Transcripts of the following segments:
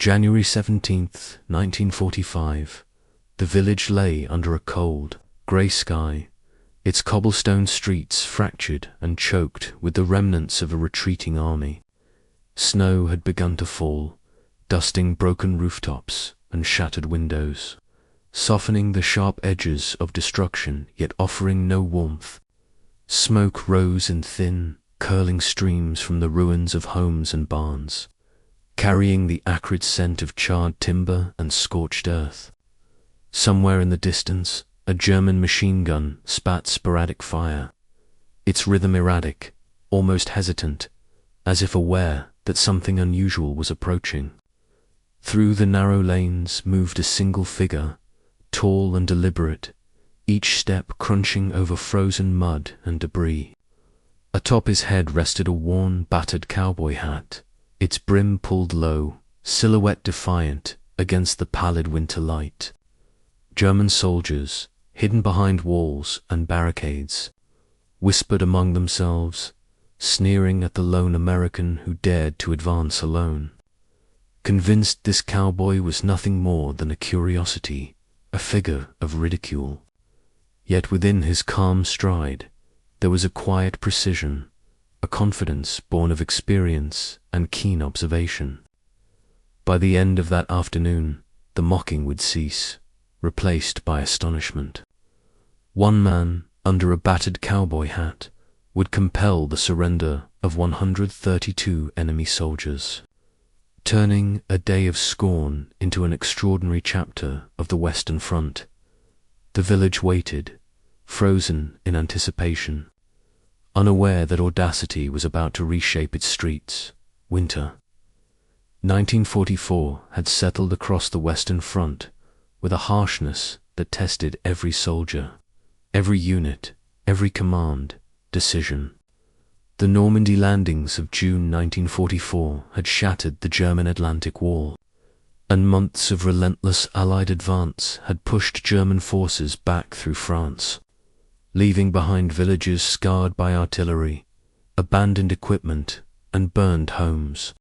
January 17th, 1945. The village lay under a cold, grey sky, its cobblestone streets fractured and choked with the remnants of a retreating army. Snow had begun to fall, dusting broken rooftops and shattered windows, softening the sharp edges of destruction yet offering no warmth. Smoke rose in thin, curling streams from the ruins of homes and barns, carrying the acrid scent of charred timber and scorched earth. Somewhere in the distance, a German machine gun spat sporadic fire, its rhythm erratic, almost hesitant, as if aware that something unusual was approaching. Through the narrow lanes moved a single figure, tall and deliberate, each step crunching over frozen mud and debris. Atop his head rested a worn, battered cowboy hat, its brim pulled low, silhouette defiant against the pallid winter light. German soldiers, hidden behind walls and barricades, whispered among themselves, sneering at the lone American who dared to advance alone. Convinced this cowboy was nothing more than a curiosity, a figure of ridicule. Yet within his calm stride, there was a quiet precision, a confidence born of experience and keen observation. By the end of that afternoon, the mocking would cease, replaced by astonishment. One man, under a battered cowboy hat, would compel the surrender of 132 enemy soldiers, turning a day of scorn into an extraordinary chapter of the Western Front. The village waited, frozen in anticipation, unaware that audacity was about to reshape its streets. Winter 1944 had settled across the Western Front with a harshness that tested every soldier, every unit, every command, decision. The Normandy landings of June 1944 had shattered the German Atlantic Wall, and months of relentless Allied advance had pushed German forces back through France, leaving behind villages scarred by artillery, abandoned equipment, and burned homes.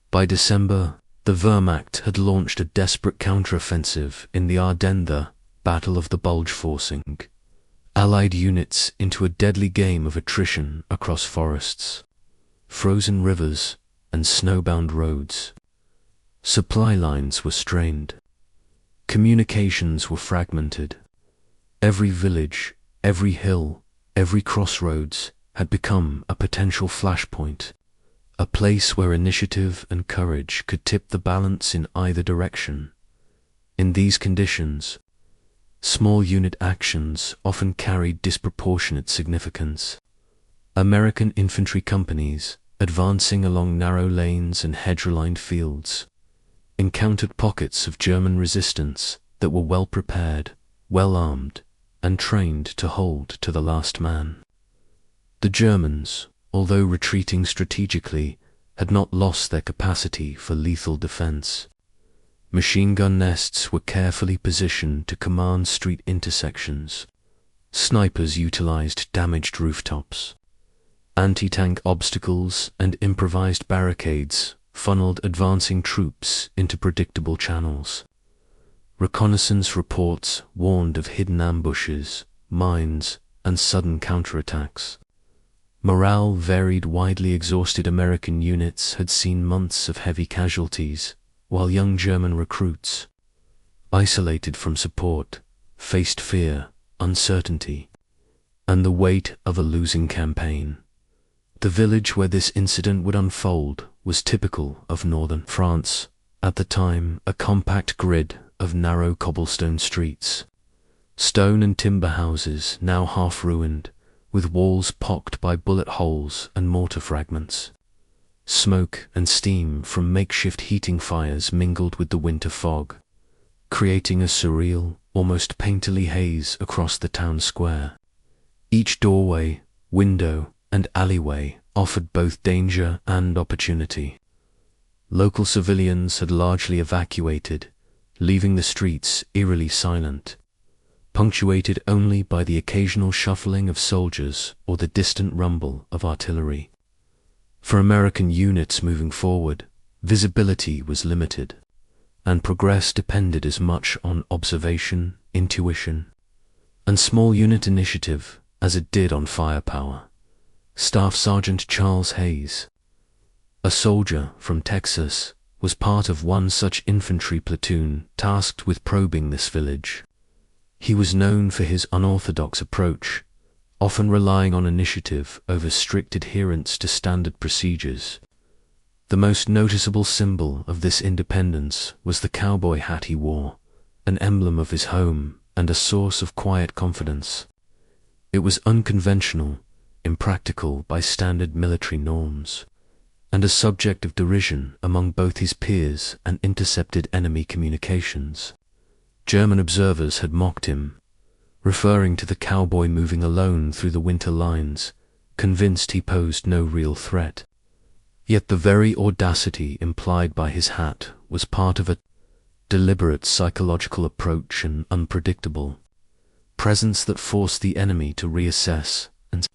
By December, the Wehrmacht had launched a desperate counteroffensive in the Ardennes, the Battle of the Bulge, forcing Allied units into a deadly game of attrition across forests, frozen rivers, and snowbound roads. Supply lines were strained. Communications were fragmented. Every village, every hill, every crossroads had become a potential flashpoint, a place where initiative and courage could tip the balance in either direction. In these conditions, small unit actions often carried disproportionate significance. American infantry companies, advancing along narrow lanes and hedge-lined fields, encountered pockets of German resistance that were well prepared, well armed, and trained to hold to the last man. The Germans, although retreating strategically, had not lost their capacity for lethal defense. Machine gun nests were carefully positioned to command street intersections. Snipers utilized damaged rooftops. Anti-tank obstacles and improvised barricades funneled advancing troops into predictable channels. Reconnaissance reports warned of hidden ambushes, mines, and sudden counterattacks. Morale varied. Widely exhausted American units had seen months of heavy casualties, while young German recruits, isolated from support, faced fear, uncertainty, and the weight of a losing campaign. The village where this incident would unfold was typical of northern France, at the time a compact grid of narrow cobblestone streets, stone and timber houses now half ruined, with walls pocked by bullet holes and mortar fragments. Smoke and steam from makeshift heating fires mingled with the winter fog, creating a surreal, almost painterly haze across the town square. Each doorway, window, and alleyway offered both danger and opportunity. Local civilians had largely evacuated, leaving the streets eerily silent, punctuated only by the occasional shuffling of soldiers or the distant rumble of artillery. For American units moving forward, visibility was limited. and progress depended as much on observation, intuition, and small unit initiative as it did on firepower. Staff Sergeant Charles Hayes, a soldier from Texas, was part of one such infantry platoon tasked with probing this village. He was known for his unorthodox approach, often relying on initiative over strict adherence to standard procedures. The most noticeable symbol of this independence was the cowboy hat he wore, an emblem of his home and a source of quiet confidence. It was unconventional, impractical by standard military norms, and a subject of derision among both his peers and intercepted enemy communications. German observers had mocked him, referring to the cowboy moving alone through the winter lines, convinced he posed no real threat. Yet the very audacity implied by his hat was part of a deliberate psychological approach, an unpredictable presence that forced the enemy to reassess and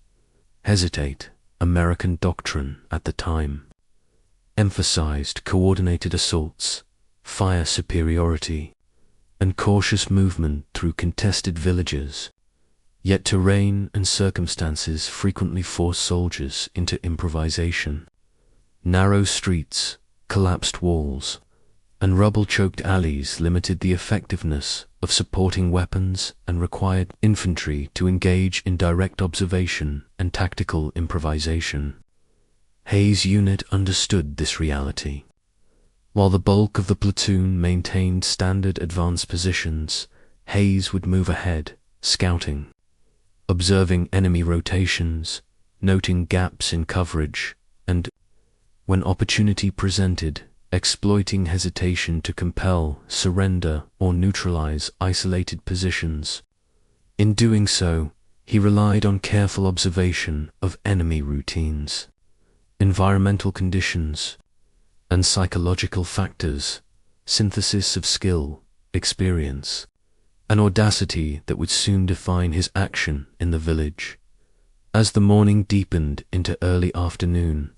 hesitate. American doctrine at the time emphasized coordinated assaults, fire superiority, and cautious movement through contested villages. Yet terrain and circumstances frequently forced soldiers into improvisation. Narrow streets, collapsed walls, and rubble-choked alleys limited the effectiveness of supporting weapons and required infantry to engage in direct observation and tactical improvisation. Hayes' unit understood this reality. While the bulk of the platoon maintained standard advance positions, Hayes would move ahead, scouting, observing enemy rotations, noting gaps in coverage, and, when opportunity presented, exploiting hesitation to compel, surrender, or neutralize isolated positions. In doing so, he relied on careful observation of enemy routines, environmental conditions, and psychological factors, synthesis of skill, experience, and audacity that would soon define his action in the village. As the morning deepened into early afternoon,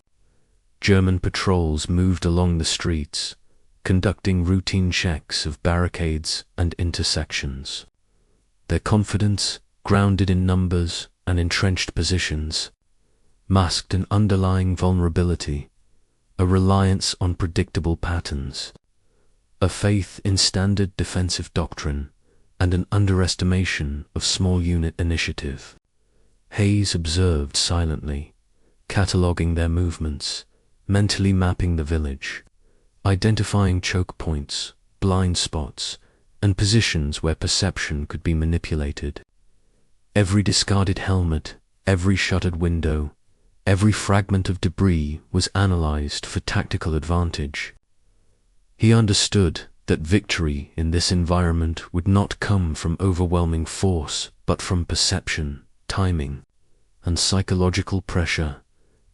German patrols moved along the streets, conducting routine checks of barricades and intersections. Their confidence, grounded in numbers and entrenched positions, masked an underlying vulnerability, a reliance on predictable patterns, a faith in standard defensive doctrine, and an underestimation of small unit initiative. Hayes observed silently, cataloging their movements, mentally mapping the village, identifying choke points, blind spots, and positions where perception could be manipulated. Every discarded helmet, every shuttered window, every fragment of debris was analyzed for tactical advantage. He understood that victory in this environment would not come from overwhelming force, but from perception, timing, and psychological pressure.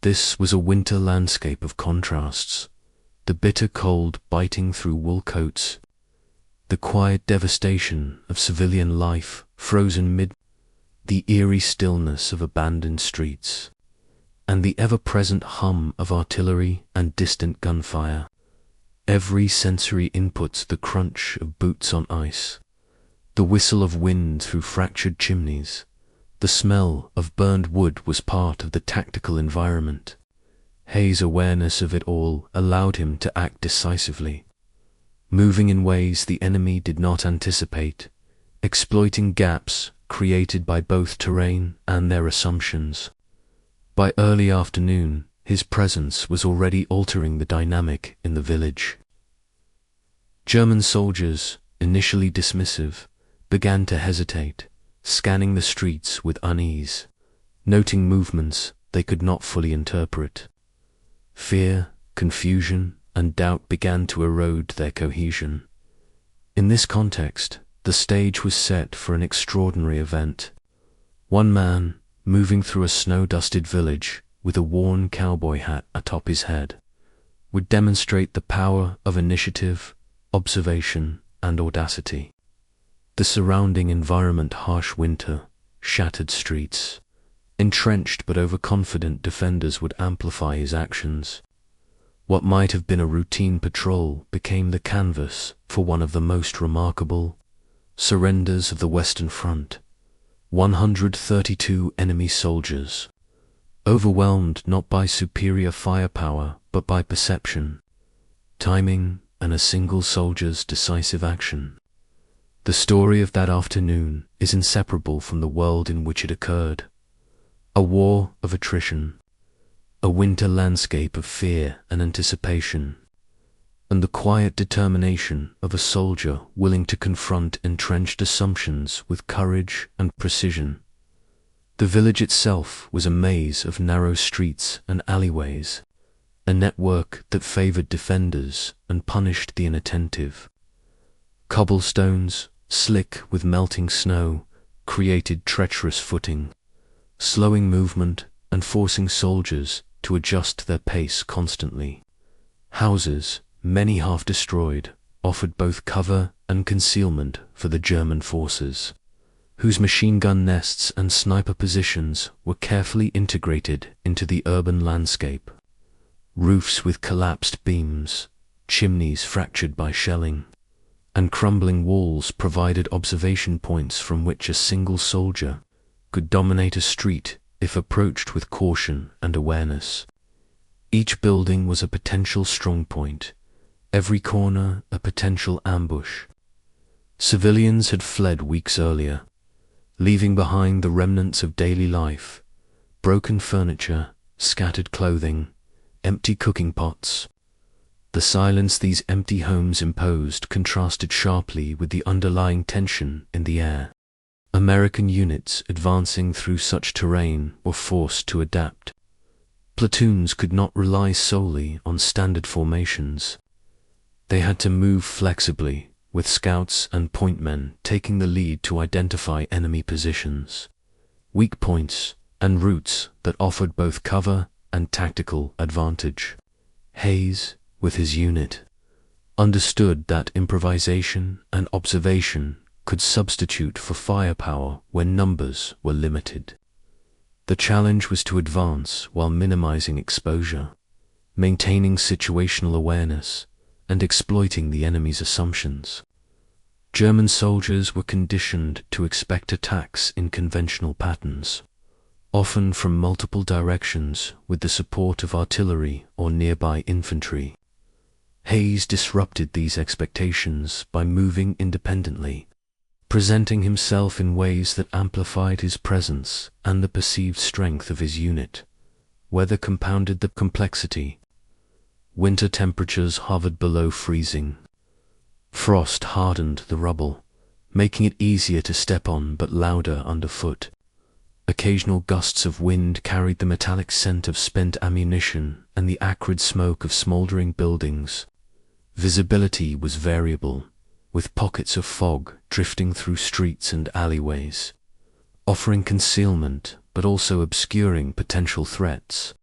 This was a winter landscape of contrasts, the bitter cold biting through wool coats, the quiet devastation of civilian life frozen mid the eerie stillness of abandoned streets, and the ever-present hum of artillery and distant gunfire. Every sensory input, the crunch of boots on ice, the whistle of wind through fractured chimneys, the smell of burned wood was part of the tactical environment. Hayes' awareness of it all allowed him to act decisively, moving in ways the enemy did not anticipate, exploiting gaps created by both terrain and their assumptions. By early afternoon, his presence was already altering the dynamic in the village. German soldiers, initially dismissive, began to hesitate, scanning the streets with unease, noting movements they could not fully interpret. Fear, confusion, and doubt began to erode their cohesion. In this context, the stage was set for an extraordinary event. One man, moving through a snow-dusted village with a worn cowboy hat atop his head, would demonstrate the power of initiative, observation, and audacity. The surrounding environment, harsh winter, shattered streets, entrenched but overconfident defenders would amplify his actions. What might have been a routine patrol became the canvas for one of the most remarkable surrenders of the Western Front. 132 enemy soldiers, overwhelmed not by superior firepower but by perception, timing, and a single soldier's decisive action. The story of that afternoon is inseparable from the world in which it occurred. A war of attrition, a winter landscape of fear and anticipation, and the quiet determination of a soldier willing to confront entrenched assumptions with courage and precision. The village itself was a maze of narrow streets and alleyways, a network that favored defenders and punished the inattentive. Cobblestones, slick with melting snow, created treacherous footing, slowing movement and forcing soldiers to adjust their pace constantly. Houses, many half destroyed, offered both cover and concealment for the German forces, whose machine gun nests and sniper positions were carefully integrated into the urban landscape. Roofs with collapsed beams, chimneys fractured by shelling, and crumbling walls provided observation points from which a single soldier could dominate a street if approached with caution and awareness. Each building was a potential strong point, every corner a potential ambush. Civilians had fled weeks earlier, leaving behind the remnants of daily life, broken furniture, scattered clothing, empty cooking pots. The silence these empty homes imposed contrasted sharply with the underlying tension in the air. American units advancing through such terrain were forced to adapt. Platoons could not rely solely on standard formations. They had to move flexibly, with scouts and pointmen taking the lead to identify enemy positions, weak points, and routes that offered both cover and tactical advantage. Hayes, with his unit, understood that improvisation and observation could substitute for firepower when numbers were limited. The challenge was to advance while minimizing exposure, maintaining situational awareness, and exploiting the enemy's assumptions. German soldiers were conditioned to expect attacks in conventional patterns, often from multiple directions with the support of artillery or nearby infantry. Hayes disrupted these expectations by moving independently, presenting himself in ways that amplified his presence and the perceived strength of his unit. Weather compounded the complexity. Winter temperatures hovered below freezing. Frost hardened the rubble, making it easier to step on but louder underfoot. Occasional gusts of wind carried the metallic scent of spent ammunition and the acrid smoke of smoldering buildings. Visibility was variable, with pockets of fog drifting through streets and alleyways, offering concealment but also obscuring potential threats.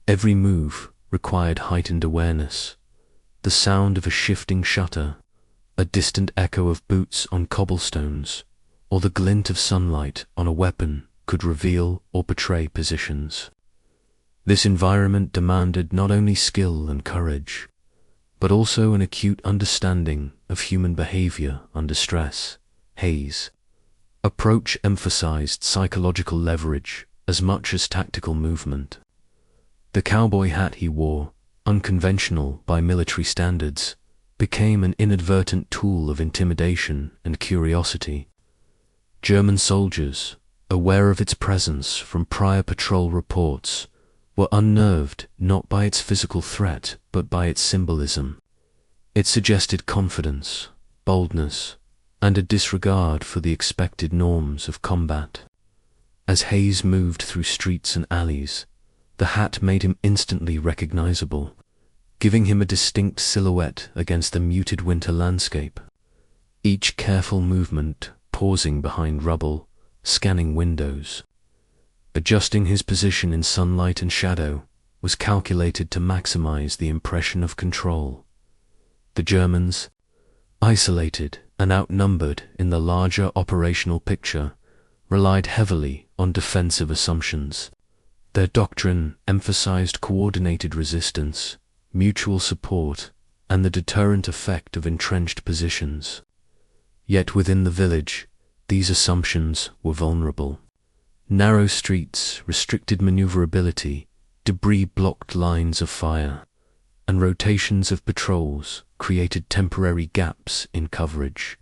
Every move required heightened awareness. The sound of a shifting shutter, a distant echo of boots on cobblestones, or the glint of sunlight on a weapon could reveal or betray positions. This environment demanded not only skill and courage, but also an acute understanding of human behavior under stress. Hayes' approach emphasized psychological leverage as much as tactical movement. The cowboy hat he wore, unconventional by military standards, became an inadvertent tool of intimidation and curiosity. German soldiers, aware of its presence from prior patrol reports, were unnerved not by its physical threat but by its symbolism. It suggested confidence, boldness, and a disregard for the expected norms of combat. As Hayes moved through streets and alleys, the hat made him instantly recognizable, giving him a distinct silhouette against the muted winter landscape. Each careful movement, pausing behind rubble, scanning windows, adjusting his position in sunlight and shadow, was calculated to maximize the impression of control. The Germans, isolated and outnumbered in the larger operational picture, relied heavily on defensive assumptions. Their doctrine emphasized coordinated resistance, mutual support, and the deterrent effect of entrenched positions. Yet within the village, these assumptions were vulnerable. Narrow streets restricted maneuverability, debris-blocked lines of fire, and rotations of patrols created temporary gaps in coverage.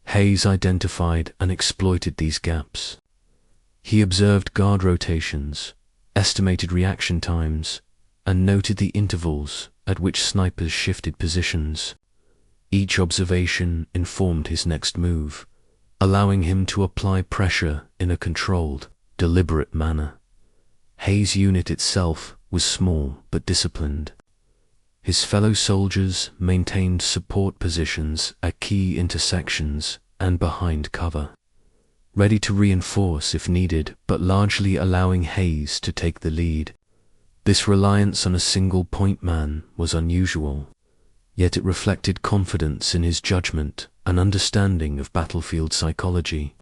Hayes identified and exploited these gaps. He observed guard rotations, estimated reaction times, and noted the intervals at which snipers shifted positions. Each observation informed his next move, allowing him to apply pressure in a controlled, deliberate manner. Hayes' unit itself was small but disciplined. His fellow soldiers maintained support positions at key intersections and behind cover, ready to reinforce if needed, but largely allowing Hayes to take the lead. This reliance on a single point man was unusual, yet it reflected confidence in his judgment and understanding of battlefield psychology.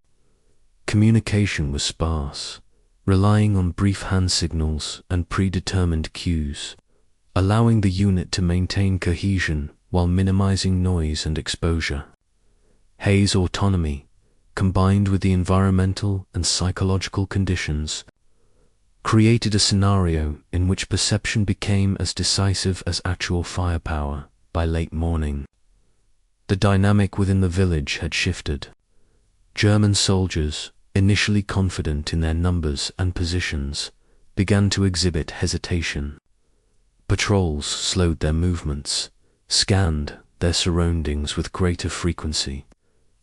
Communication was sparse, relying on brief hand signals and predetermined cues, allowing the unit to maintain cohesion while minimizing noise and exposure. Hayes' autonomy, combined with the environmental and psychological conditions, created a scenario in which perception became as decisive as actual firepower by late morning. The dynamic within the village had shifted. German soldiers, initially confident in their numbers and positions, began to exhibit hesitation. Patrols slowed their movements, scanned their surroundings with greater frequency,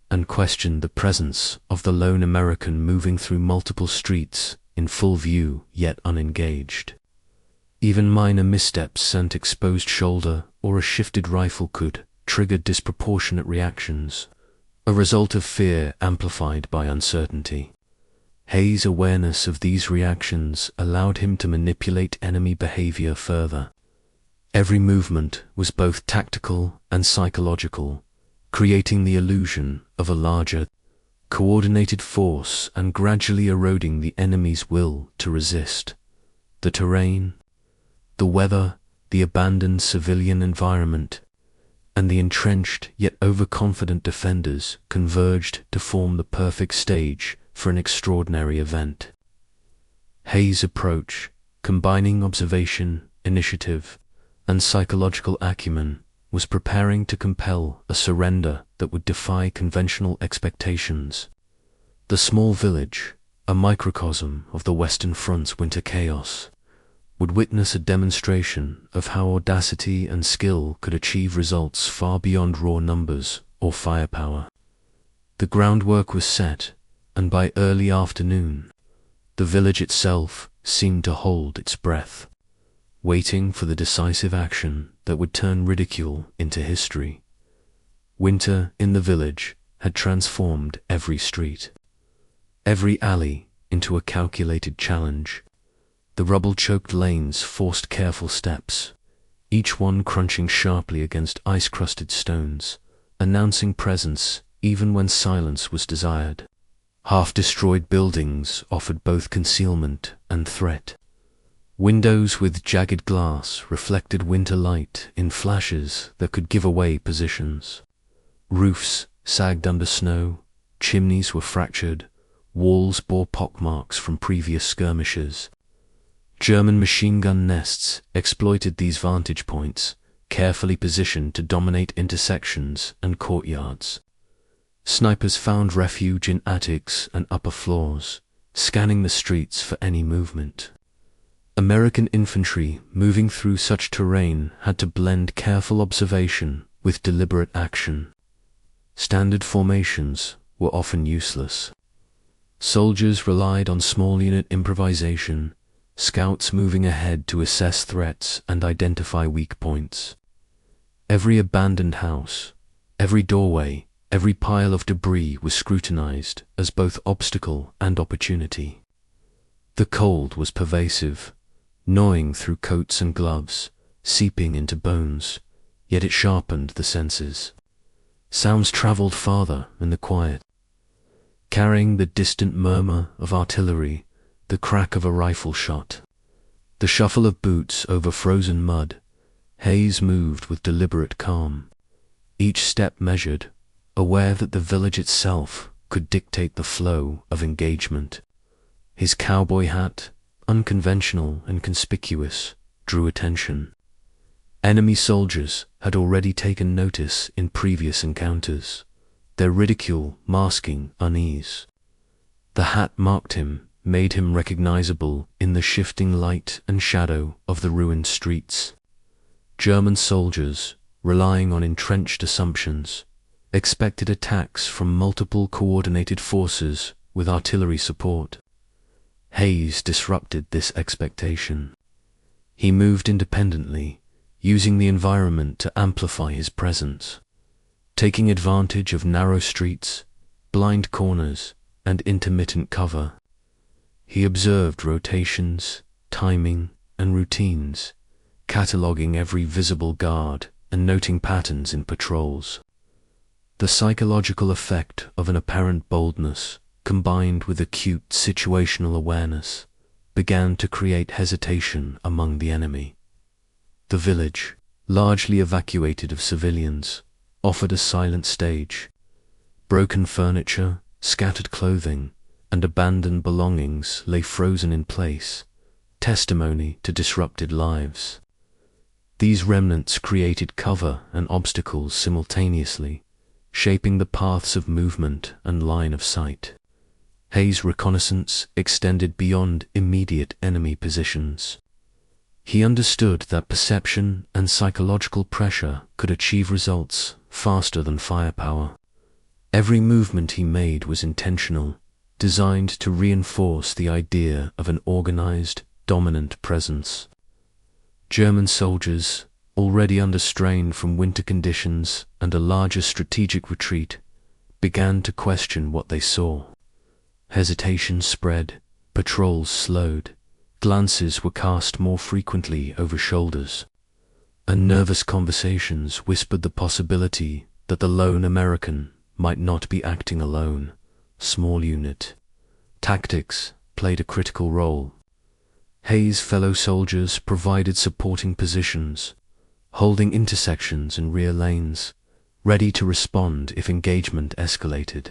and questioned the presence of the lone American moving through multiple streets in full view yet unengaged. Even minor missteps sent exposed shoulder or a shifted rifle could trigger disproportionate reactions, a result of fear amplified by uncertainty. Hayes' awareness of these reactions allowed him to manipulate enemy behavior further. Every movement was both tactical and psychological, creating the illusion of a larger, coordinated force and gradually eroding the enemy's will to resist. The terrain, the weather, the abandoned civilian environment, and the entrenched yet overconfident defenders converged to form the perfect stage for an extraordinary event. Hayes' approach, combining observation, initiative, and psychological acumen, was preparing to compel a surrender that would defy conventional expectations. The small village, a microcosm of the Western Front's winter chaos, would witness a demonstration of how audacity and skill could achieve results far beyond raw numbers or firepower. The groundwork was set, and by early afternoon, the village itself seemed to hold its breath, waiting for the decisive action that would turn ridicule into history. Winter in the village had transformed every street, every alley into a calculated challenge. The rubble-choked lanes forced careful steps, each one crunching sharply against ice-crusted stones, announcing presence even when silence was desired. Half-destroyed buildings offered both concealment and threat. Windows with jagged glass reflected winter light in flashes that could give away positions. Roofs sagged under snow, chimneys were fractured, walls bore pockmarks from previous skirmishes. German machine gun nests exploited these vantage points, carefully positioned to dominate intersections and courtyards. Snipers found refuge in attics and upper floors, scanning the streets for any movement. American infantry moving through such terrain had to blend careful observation with deliberate action. Standard formations were often useless. Soldiers relied on small unit improvisation, scouts moving ahead to assess threats and identify weak points. Every abandoned house, every doorway, every pile of debris was scrutinized as both obstacle and opportunity. The cold was pervasive, gnawing through coats and gloves, seeping into bones, yet it sharpened the senses. Sounds traveled farther in the quiet, carrying the distant murmur of artillery, the crack of a rifle shot, the shuffle of boots over frozen mud. Hayes moved with deliberate calm, each step measured, aware that the village itself could dictate the flow of engagement. His cowboy hat, unconventional and conspicuous, drew attention. Enemy soldiers had already taken notice in previous encounters, their ridicule masking unease. The hat marked him, made him recognizable in the shifting light and shadow of the ruined streets. German soldiers, relying on entrenched assumptions, expected attacks from multiple coordinated forces with artillery support. Hayes disrupted this expectation. He moved independently, using the environment to amplify his presence, taking advantage of narrow streets, blind corners, and intermittent cover. He observed rotations, timing, and routines, cataloging every visible guard and noting patterns in patrols. The psychological effect of an apparent boldness, combined with acute situational awareness, began to create hesitation among the enemy. The village, largely evacuated of civilians, offered a silent stage. Broken furniture, scattered clothing, and abandoned belongings lay frozen in place, testimony to disrupted lives. These remnants created cover and obstacles simultaneously, shaping the paths of movement and line of sight. Hayes' reconnaissance extended beyond immediate enemy positions. He understood that perception and psychological pressure could achieve results faster than firepower. Every movement he made was intentional, designed to reinforce the idea of an organized, dominant presence. German soldiers, already under strain from winter conditions and a larger strategic retreat, began to question what they saw. Hesitation spread, patrols slowed, glances were cast more frequently over shoulders, and nervous conversations whispered the possibility that the lone American might not be acting alone. Small unit. Tactics played a critical role. Hayes' fellow soldiers provided supporting positions, holding intersections and rear lanes, ready to respond if engagement escalated.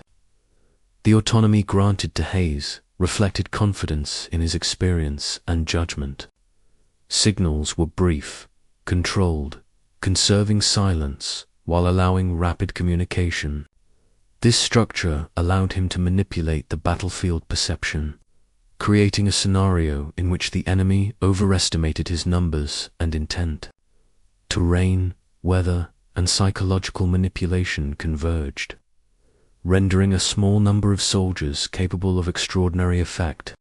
The autonomy granted to Hayes reflected confidence in his experience and judgment. Signals were brief, controlled, conserving silence while allowing rapid communication. This structure allowed him to manipulate the battlefield perception, creating a scenario in which the enemy overestimated his numbers and intent. Terrain, weather, and psychological manipulation converged, rendering a small number of soldiers capable of extraordinary effect.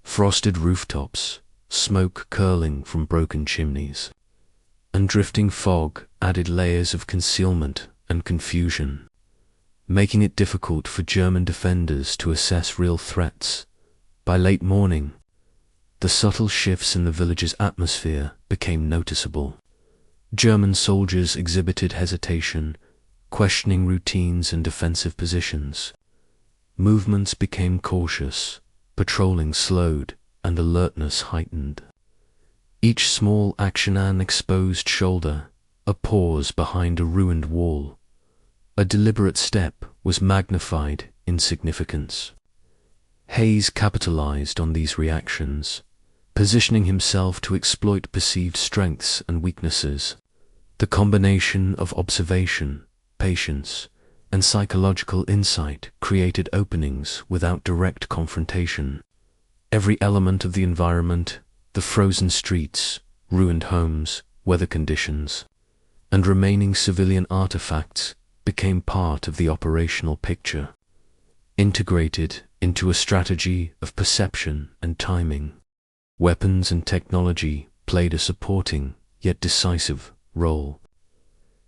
Frosted rooftops, smoke curling from broken chimneys, and drifting fog added layers of concealment and confusion, making it difficult for German defenders to assess real threats. By late morning, the subtle shifts in the village's atmosphere became noticeable. German soldiers exhibited hesitation, questioning routines and defensive positions. Movements became cautious, patrolling slowed, and alertness heightened. Each small action, an exposed shoulder, a pause behind a ruined wall, a deliberate step, was magnified in significance. Hayes capitalized on these reactions, positioning himself to exploit perceived strengths and weaknesses. The combination of observation, patience, and psychological insight created openings without direct confrontation. Every element of the environment, the frozen streets, ruined homes, weather conditions, and remaining civilian artifacts became part of the operational picture, integrated into a strategy of perception and timing. Weapons and technology played a supporting, yet decisive, role.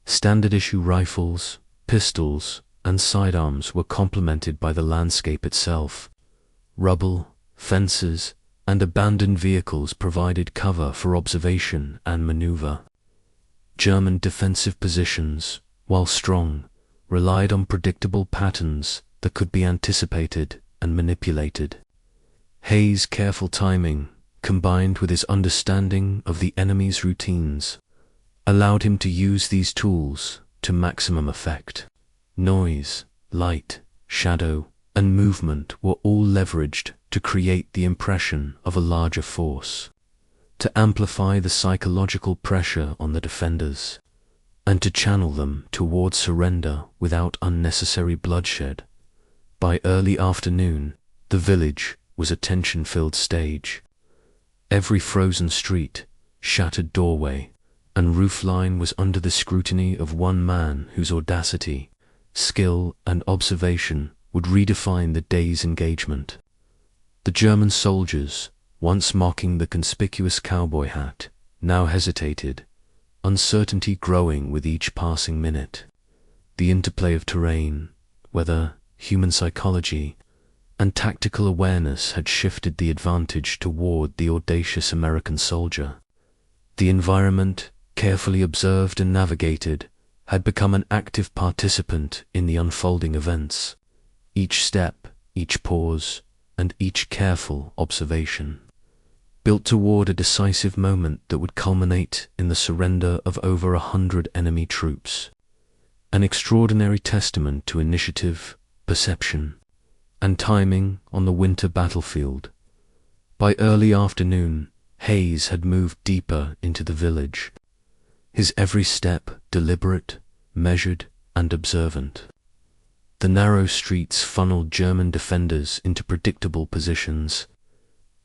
Standard-issue rifles, pistols, and sidearms were complemented by the landscape itself. Rubble, fences, and abandoned vehicles provided cover for observation and maneuver. German defensive positions, while strong, relied on predictable patterns that could be anticipated and manipulated. Hayes' careful timing, combined with his understanding of the enemy's routines, allowed him to use these tools to maximum effect. Noise, light, shadow, and movement were all leveraged to create the impression of a larger force, to amplify the psychological pressure on the defenders, and to channel them towards surrender without unnecessary bloodshed. By early afternoon, the village was a tension-filled stage. Every frozen street, shattered doorway, and roofline was under the scrutiny of one man whose audacity, skill, and observation would redefine the day's engagement. The German soldiers, once mocking the conspicuous cowboy hat, now hesitated, uncertainty growing with each passing minute. The interplay of terrain, weather, human psychology, and tactical awareness had shifted the advantage toward the audacious American soldier. The environment, carefully observed and navigated, had become an active participant in the unfolding events. Each step, each pause, and each careful observation built toward a decisive moment that would culminate in the surrender of over 100 enemy troops. An extraordinary testament to initiative, perception, and timing on the winter battlefield. By early afternoon, Hayes had moved deeper into the village, his every step deliberate, measured, and observant. The narrow streets funneled German defenders into predictable positions,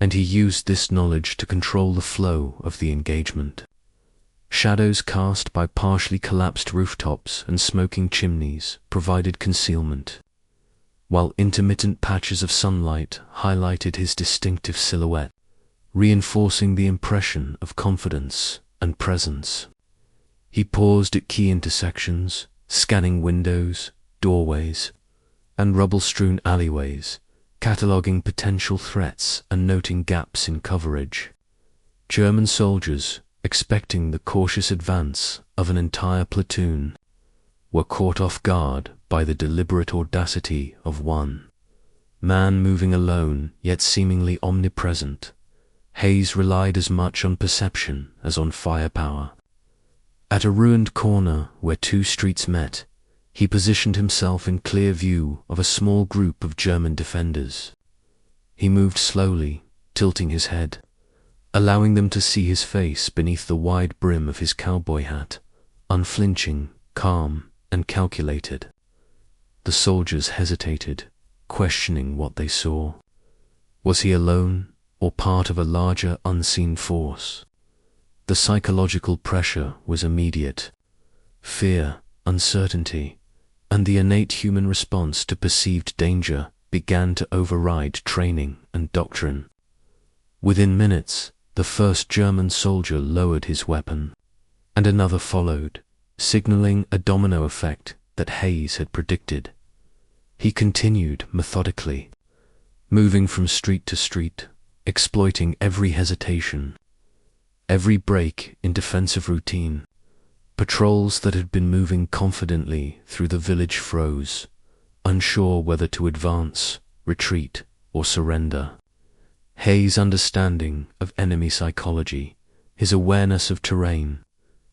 and he used this knowledge to control the flow of the engagement. Shadows cast by partially collapsed rooftops and smoking chimneys provided concealment, while intermittent patches of sunlight highlighted his distinctive silhouette, reinforcing the impression of confidence and presence. He paused at key intersections, scanning windows, doorways, and rubble-strewn alleyways, cataloguing potential threats and noting gaps in coverage. German soldiers, expecting the cautious advance of an entire platoon, were caught off guard by the deliberate audacity of one man moving alone yet seemingly omnipresent. Hayes relied as much on perception as on firepower. At a ruined corner where two streets met, he positioned himself in clear view of a small group of German defenders. He moved slowly, tilting his head, allowing them to see his face beneath the wide brim of his cowboy hat, unflinching, calm, and calculated. The soldiers hesitated, questioning what they saw. Was he alone, or part of a larger unseen force? The psychological pressure was immediate. Fear, uncertainty, and the innate human response to perceived danger began to override training and doctrine. Within minutes, the first German soldier lowered his weapon, and another followed, signaling a domino effect that Hayes had predicted. He continued methodically, moving from street to street, exploiting every hesitation, every break in defensive routine. Patrols that had been moving confidently through the village froze, unsure whether to advance, retreat, or surrender. Hayes' understanding of enemy psychology, his awareness of terrain,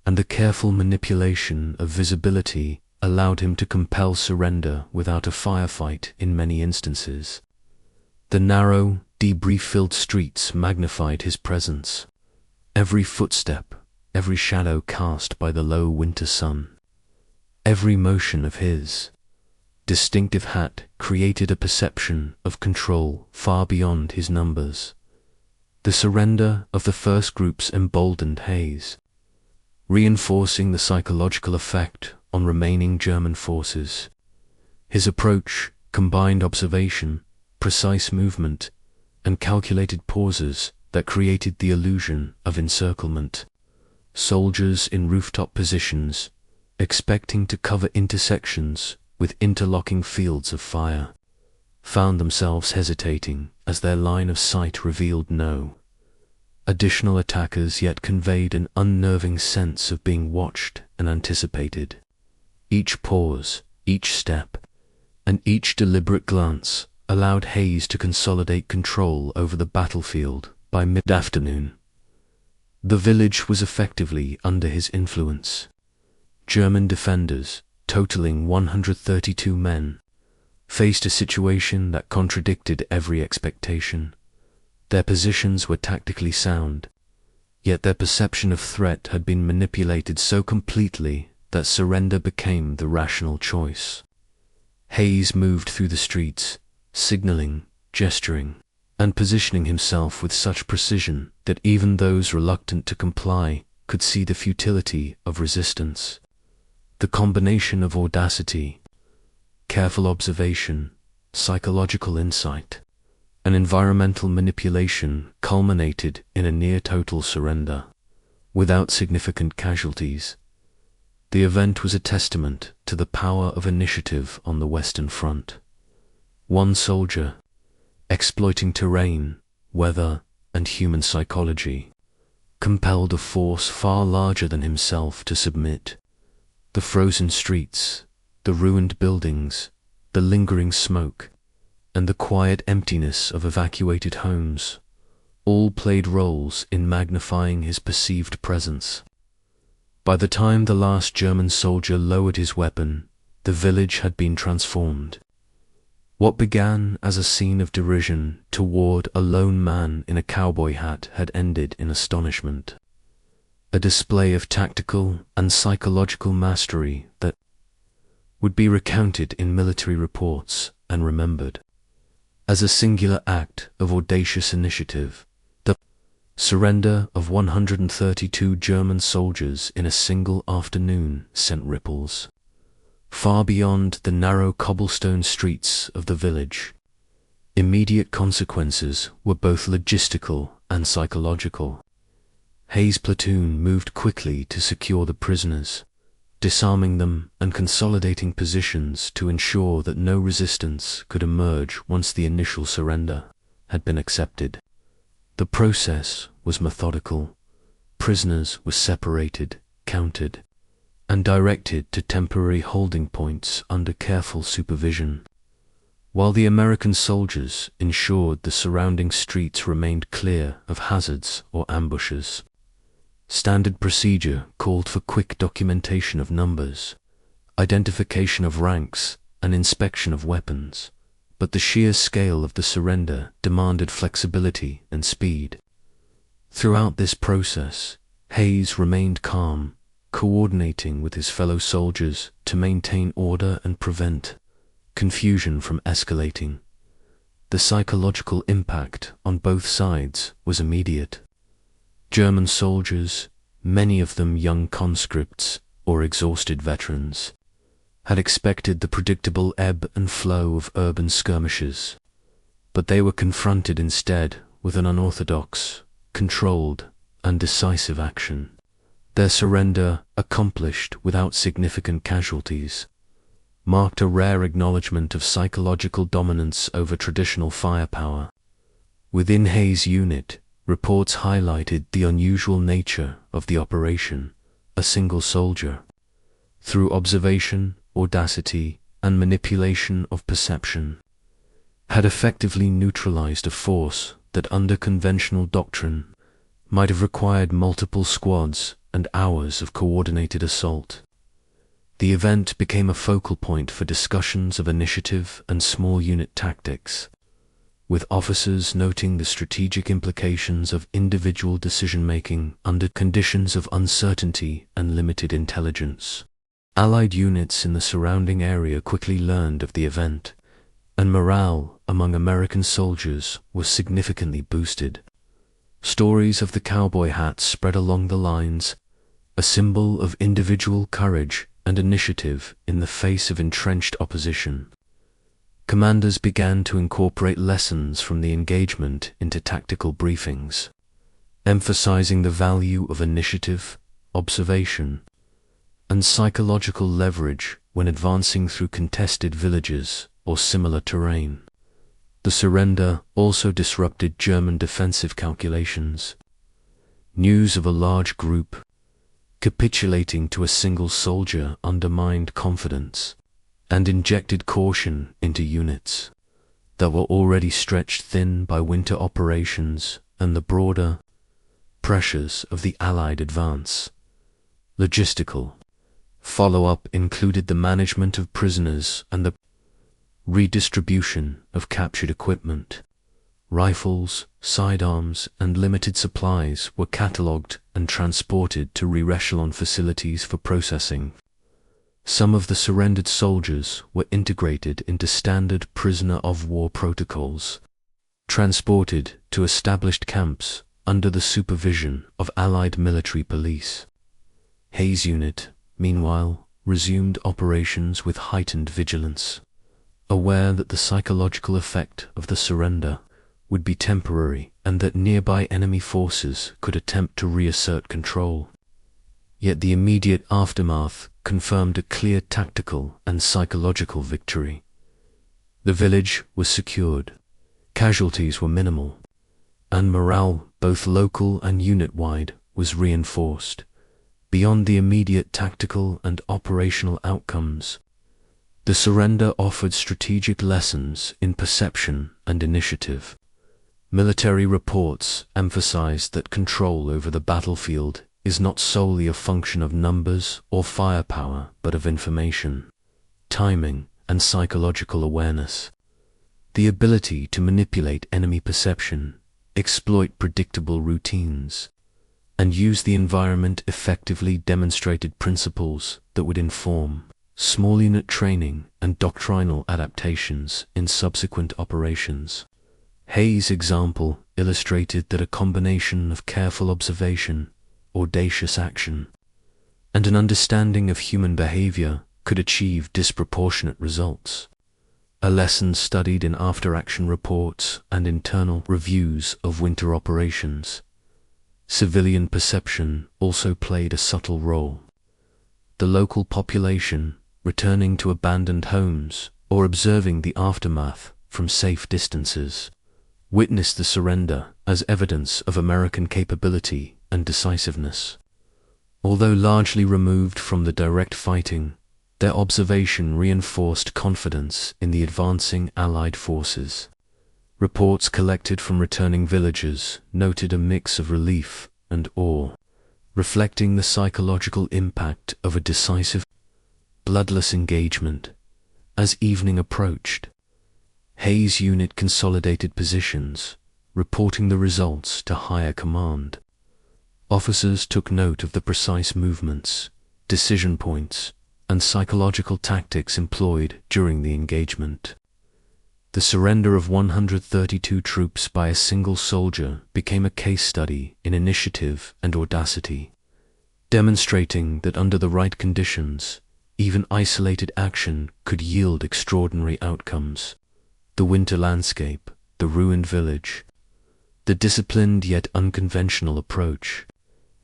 and the careful manipulation of visibility allowed him to compel surrender without a firefight in many instances. The narrow, debris-filled streets magnified his presence. Every footstep, every shadow cast by the low winter sun, every motion of his distinctive hat created a perception of control far beyond his numbers. The surrender of the first groups emboldened Hayes, reinforcing the psychological effect on remaining German forces. His approach combined observation, precise movement, and calculated pauses that created the illusion of encirclement. Soldiers in rooftop positions, expecting to cover intersections with interlocking fields of fire, found themselves hesitating as their line of sight revealed no additional attackers, yet conveyed an unnerving sense of being watched and anticipated. Each pause, each step, and each deliberate glance allowed Hayes to consolidate control over the battlefield. By mid-afternoon, The village was effectively under his influence. German defenders, totaling 132 men, faced a situation that contradicted every expectation. Their positions were tactically sound, yet their perception of threat had been manipulated so completely that surrender became the rational choice. Hayes moved through the streets, signaling, gesturing, and positioning himself with such precision that even those reluctant to comply could see the futility of resistance. The combination of audacity, careful observation, psychological insight, and environmental manipulation culminated in a near-total surrender, without significant casualties. The event was a testament to the power of initiative on the Western Front. One soldier, exploiting terrain, weather, and human psychology, compelled a force far larger than himself to submit. The frozen streets, the ruined buildings, the lingering smoke, and the quiet emptiness of evacuated homes all played roles in magnifying his perceived presence. By the time the last German soldier lowered his weapon, the village had been transformed. What began as a scene of derision toward a lone man in a cowboy hat had ended in astonishment. A display of tactical and psychological mastery that would be recounted in military reports and remembered. As a singular act of audacious initiative, the surrender of 132 German soldiers in a single afternoon sent ripples far beyond the narrow cobblestone streets of the village. Immediate consequences were both logistical and psychological. Hayes' platoon moved quickly to secure the prisoners, disarming them and consolidating positions to ensure that no resistance could emerge once the initial surrender had been accepted. The process was methodical. Prisoners were separated, counted, and directed to temporary holding points under careful supervision, while the American soldiers ensured the surrounding streets remained clear of hazards or ambushes. Standard procedure called for quick documentation of numbers, identification of ranks, and inspection of weapons, but the sheer scale of the surrender demanded flexibility and speed. Throughout this process, Hayes remained calm, coordinating with his fellow soldiers to maintain order and prevent confusion from escalating. The psychological impact on both sides was immediate. German soldiers, many of them young conscripts or exhausted veterans, had expected the predictable ebb and flow of urban skirmishes, but they were confronted instead with an unorthodox, controlled, and decisive action. Their surrender, accomplished without significant casualties, marked a rare acknowledgement of psychological dominance over traditional firepower. Within Hayes' unit, reports highlighted the unusual nature of the operation. A single soldier, through observation, audacity, and manipulation of perception, had effectively neutralized a force that under conventional doctrine might have required multiple squads and hours of coordinated assault. The event became a focal point for discussions of initiative and small unit tactics, with officers noting the strategic implications of individual decision-making under conditions of uncertainty and limited intelligence. Allied units in the surrounding area quickly learned of the event, and morale among American soldiers was significantly boosted. Stories of the cowboy hat spread along the lines, a symbol of individual courage and initiative in the face of entrenched opposition. Commanders began to incorporate lessons from the engagement into tactical briefings, emphasizing the value of initiative, observation, and psychological leverage when advancing through contested villages or similar terrain. The surrender also disrupted German defensive calculations. News of a large group capitulating to a single soldier undermined confidence and injected caution into units that were already stretched thin by winter operations and the broader pressures of the Allied advance. Logistical follow-up included the management of prisoners and the redistribution of captured equipment. Rifles, sidearms, and limited supplies were catalogued and transported to re-echelon facilities for processing. Some of the surrendered soldiers were integrated into standard prisoner-of-war protocols, transported to established camps under the supervision of Allied military police. Hayes' unit, meanwhile, resumed operations with heightened vigilance, aware that the psychological effect of the surrender would be temporary and that nearby enemy forces could attempt to reassert control. Yet the immediate aftermath confirmed a clear tactical and psychological victory. The village was secured, casualties were minimal, and morale, both local and unit-wide, was reinforced. Beyond the immediate tactical and operational outcomes, the surrender offered strategic lessons in perception and initiative. Military reports emphasized that control over the battlefield is not solely a function of numbers or firepower, but of information, timing, and psychological awareness. The ability to manipulate enemy perception, exploit predictable routines, and use the environment effectively demonstrated principles that would inform small unit training and doctrinal adaptations in subsequent operations. Hayes' example illustrated that a combination of careful observation, audacious action, and an understanding of human behavior could achieve disproportionate results. A lesson studied in after-action reports and internal reviews of winter operations. Civilian perception also played a subtle role. The local population, returning to abandoned homes or observing the aftermath from safe distances, witnessed the surrender as evidence of American capability and decisiveness. Although largely removed from the direct fighting, their observation reinforced confidence in the advancing Allied forces. Reports collected from returning villagers noted a mix of relief and awe, reflecting the psychological impact of a decisive, bloodless engagement. As evening approached, Hayes' unit consolidated positions, reporting the results to higher command. Officers took note of the precise movements, decision points, and psychological tactics employed during the engagement. The surrender of 132 troops by a single soldier became a case study in initiative and audacity, demonstrating that under the right conditions, even isolated action could yield extraordinary outcomes. The winter landscape, the ruined village, the disciplined yet unconventional approach,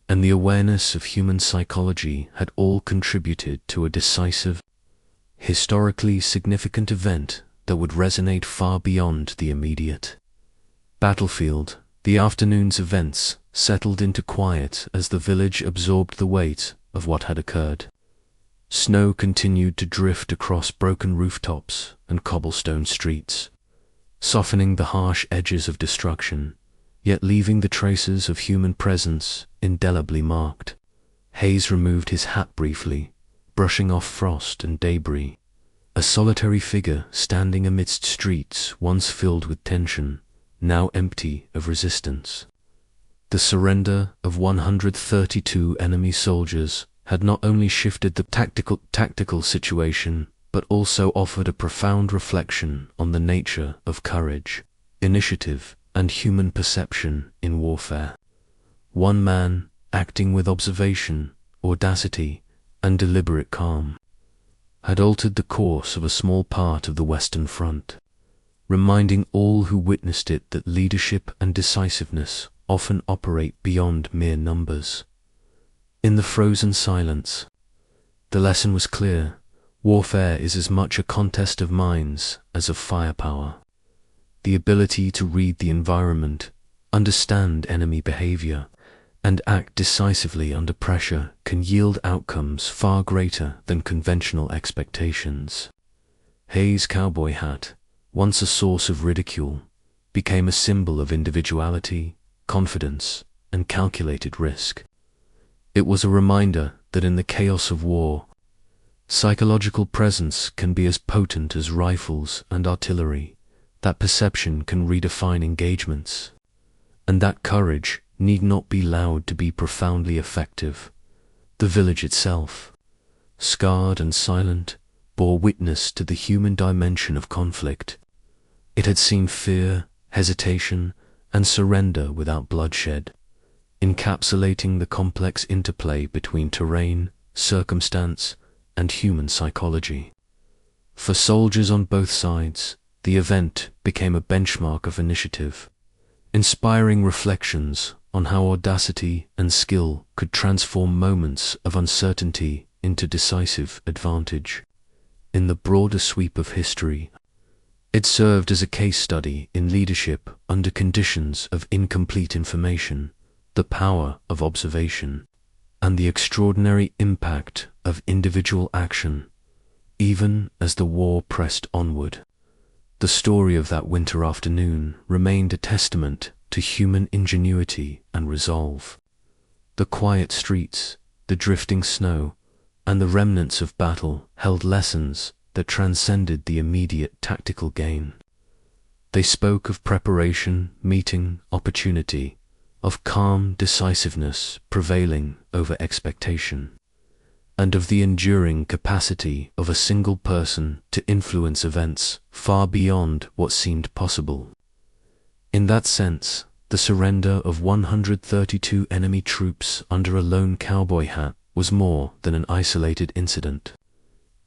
and the awareness of human psychology had all contributed to a decisive, historically significant event that would resonate far beyond the immediate battlefield. The afternoon's events settled into quiet as the village absorbed the weight of what had occurred. Snow continued to drift across broken rooftops and cobblestone streets, softening the harsh edges of destruction, yet leaving the traces of human presence indelibly marked. Hayes removed his hat briefly, brushing off frost and debris. A solitary figure standing amidst streets once filled with tension, now empty of resistance. The surrender of 132 enemy soldiers had not only shifted the tactical situation, but also offered a profound reflection on the nature of courage, initiative, and human perception in warfare. One man, acting with observation, audacity, and deliberate calm, had altered the course of a small part of the Western Front, reminding all who witnessed it that leadership and decisiveness often operate beyond mere numbers. In the frozen silence, the lesson was clear. Warfare is as much a contest of minds as of firepower. The ability to read the environment, understand enemy behavior, and act decisively under pressure can yield outcomes far greater than conventional expectations. Hayes' cowboy hat, once a source of ridicule, became a symbol of individuality, confidence, and calculated risk. It was a reminder that in the chaos of war, psychological presence can be as potent as rifles and artillery, that perception can redefine engagements, and that courage need not be loud to be profoundly effective. The village itself, scarred and silent, bore witness to the human dimension of conflict. It had seen fear, hesitation, and surrender without bloodshed, encapsulating the complex interplay between terrain, circumstance, and human psychology. For soldiers on both sides, the event became a benchmark of initiative, inspiring reflections on how audacity and skill could transform moments of uncertainty into decisive advantage. In the broader sweep of history, it served as a case study in leadership under conditions of incomplete information, the power of observation, and the extraordinary impact of individual action, even as the war pressed onward. The story of that winter afternoon remained a testament to human ingenuity and resolve. The quiet streets, the drifting snow, and the remnants of battle held lessons that transcended the immediate tactical gain. They spoke of preparation meeting opportunity, of calm decisiveness prevailing over expectation, and of the enduring capacity of a single person to influence events far beyond what seemed possible. In that sense, the surrender of 132 enemy troops under a lone cowboy hat was more than an isolated incident.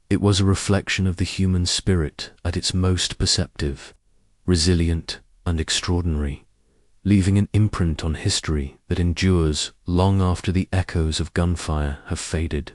It was a reflection of the human spirit at its most perceptive, resilient, and extraordinary, leaving an imprint on history that endures long after the echoes of gunfire have faded.